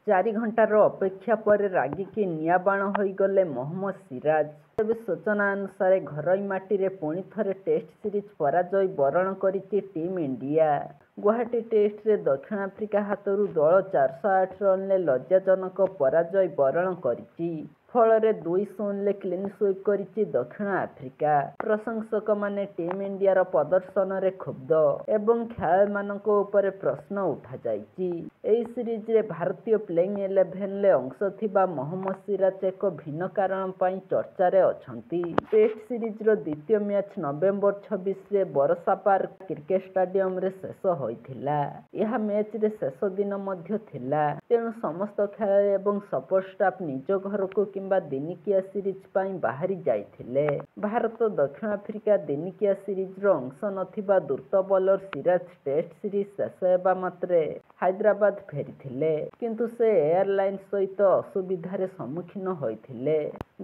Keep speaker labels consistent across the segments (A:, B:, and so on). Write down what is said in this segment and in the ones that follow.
A: 4 ଘଣ୍ଟାର ଅପେକ୍ଷା ପରେ ରାଗିକି ନିଆଁବାଣ ହୋଇଗଲେ ମହମ୍ମଦ ସିରାଜ। ତେବେ ସୂଚନା ଅନୁସାରେ ଘରୋଇ ମାଟିରେ ପୁଣି ଥରେ ଟେଷ୍ଟ ସିରିଜ୍ ପରାଜୟ ବରଣ କରିଛି ଟିମ୍ ଇଣ୍ଡିଆ। ଗୁଆହାଟୀ ଟେଷ୍ଟରେ ଦକ୍ଷିଣ ଆଫ୍ରିକା ହାତରୁ ଦଳ 408 ରନରେ ଲଜ୍ଜାଜନକ ପରାଜୟ ବରଣ କରିଛି। ଫଳରେ 2-0ରେ କ୍ଲିନ୍ ସୁଇପ୍ କରିଛି ଦକ୍ଷିଣ ଆଫ୍ରିକା। ପ୍ରଶଂସକମାନେ ଟିମ୍ ଇଣ୍ଡିଆର ପ୍ରଦର୍ଶନରେ କ୍ଷୁବ୍ଧ ଏବଂ ଖେଳାଳିମାନଙ୍କ ଉପରେ ପ୍ରଶ୍ନ ଉଠାଯାଇଛି। ଏହି ସିରିଜରେ ଭାରତୀୟ ପ୍ଲେଇଂ 11ରେ ଅଂଶ ଥିବା ମହମ୍ମଦ ସିରାଜ ଏକ ଭିନ୍ନ କାରଣ ପାଇଁ ଚର୍ଚ୍ଚାରେ ଅଛନ୍ତି। ଟେଷ୍ଟ ସିରିଜର ଦ୍ୱିତୀୟ ମ୍ୟାଚ୍ ନଭେମ୍ବର 26ରେ ବରସା ପାର୍କ କ୍ରିକେଟ ଷ୍ଟାଡିୟମରେ ଶେଷ ହୋଇଥିଲା। ଏହା ମ୍ୟାଚର ଶେଷ ଦିନ ମଧ୍ୟ ଥିଲା। ତେଣୁ ସମସ୍ତ ଖେଳାଳି ଏବଂ ସପୋର୍ଟ ଷ୍ଟାଫ୍ ନିଜ ଘରକୁ କିମ୍ବା ଦିନିକିଆ ସିରିଜ ପାଇଁ ବାହାରି ଯାଇଥିଲେ। ଭାରତ ଦକ୍ଷିଣ ଆଫ୍ରିକା ଦିନିକିଆ ସିରିଜର ଅଂଶ ନଥିବା ଦ୍ରୁତ ବୋଲର ସିରାଜ ଟେଷ୍ଟ ସିରିଜ ଶେଷ ହେବା ମାତ୍ରେ ହାଇଦ୍ରାବାଦ ଫେରିଥିଲେ। କିନ୍ତୁ ସେ ଏୟାରଲାଇନ୍ସ ସହିତ ଅସୁବିଧାରେ ସମ୍ମୁଖୀନ ହୋଇଥିଲେ।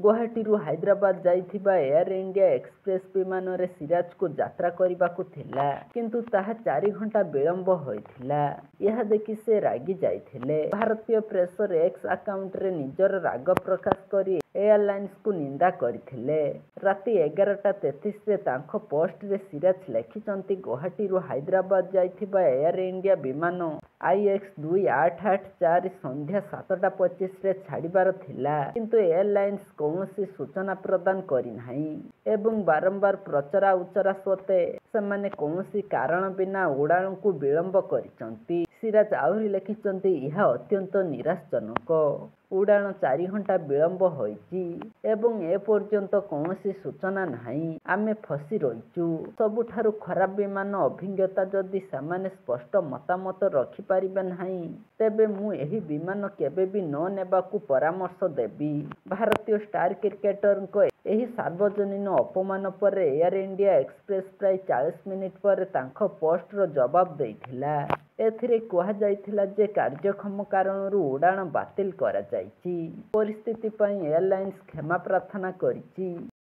A: ଗୁଆହାଟୀରୁ ହାଇଦ୍ରାବାଦ ଯାଇଥିବା ଏୟାର ଇଣ୍ଡିଆ ଏକ୍ସପ୍ରେସ୍ ବିମାନରେ ସିରାଜକୁ ଯାତ୍ରା କରିବାକୁ ଥିଲା। କିନ୍ତୁ ତାହା 4 ଘଣ୍ଟା ବିଳମ୍ବ ହୋଇଥିଲା। ଏହା ଦେଖି ସେ ରାଗି ଯାଇଥିଲେ। ଭାରତୀୟ ପ୍ରେସର ଏକ୍ସ ଆକାଉଣ୍ଟରେ ନିଜର ରାଗ ପ୍ରକାଶ କରି ଏୟାରଲାଇନ୍ସକୁ ନିନ୍ଦା କରିଥିଲେ। ରାତି 11:33ରେ ତାଙ୍କ ପୋଷ୍ଟରେ ସିରାଜ ଲେଖିଛନ୍ତି, ଗୁଆହାଟୀରୁ ହାଇଦ୍ରାବାଦ ଯାଇଥିବା ଏୟାର ଇଣ୍ଡିଆ ବିମାନ IX2884 ସନ୍ଧ୍ୟା 7:25ରେ ଛାଡ଼ିବାର ଥିଲା। କିନ୍ତୁ ଏୟାରଲାଇନ୍ସ କୌଣସି ସୂଚନା ପ୍ରଦାନ କରିନାହିଁ ଏବଂ ବାରମ୍ବାର ପଚରା ଉଚରା ସତ୍ତ୍ୱେ ସେମାନେ କୌଣସି କାରଣ ବିନା ଉଡ଼ାଣକୁ ବିଳମ୍ବ କରିଛନ୍ତି। ସିରାଜ ଆହୁରି ଲେଖିଛନ୍ତି, ଏହା ଅତ୍ୟନ୍ତ ନିରାଶାଜନକ। ଉଡ଼ାଣ 4 ଘଣ୍ଟା ବିଳମ୍ବ ହୋଇଛି ଏବଂ ଏପର୍ଯ୍ୟନ୍ତ କୌଣସି ସୂଚନା ନାହିଁ। ଆମେ ଫସି ରହିଛୁ। ସବୁଠାରୁ ଖରାପ ବିମାନ ଅଭିଜ୍ଞତା ଯଦି ସେମାନେ ସ୍ପଷ୍ଟ ମତାମତ ରଖିପାରିବେ ନାହିଁ, ତେବେ ମୁଁ ଏହି ବିମାନ କେବେ ବି ନ ନେବାକୁ ପରାମର୍ଶ ଦେବି। ଭାରତୀୟ ଷ୍ଟାର କ୍ରିକେଟରଙ୍କ ଏହି ସାର୍ବଜନୀନ ଅପମାନ ପରେ ଏୟାର ଇଣ୍ଡିଆ ଏକ୍ସପ୍ରେସ୍ ପ୍ରାୟ 40 ମିନିଟ୍ ପରେ ତାଙ୍କ ପୋଷ୍ଟର ଜବାବ ଦେଇଥିଲା। ଏଥିରେ କୁହାଯାଇଥିଲା ଯେ କାର୍ଯ୍ୟକ୍ଷମ କାରଣରୁ ଉଡ଼ାଣ ବାତିଲ କରାଯାଇଛି। ପରିସ୍ଥିତି ପାଇଁ ଏୟାରଲାଇନ୍ସ କ୍ଷମା ପ୍ରାର୍ଥନା କରିଛି।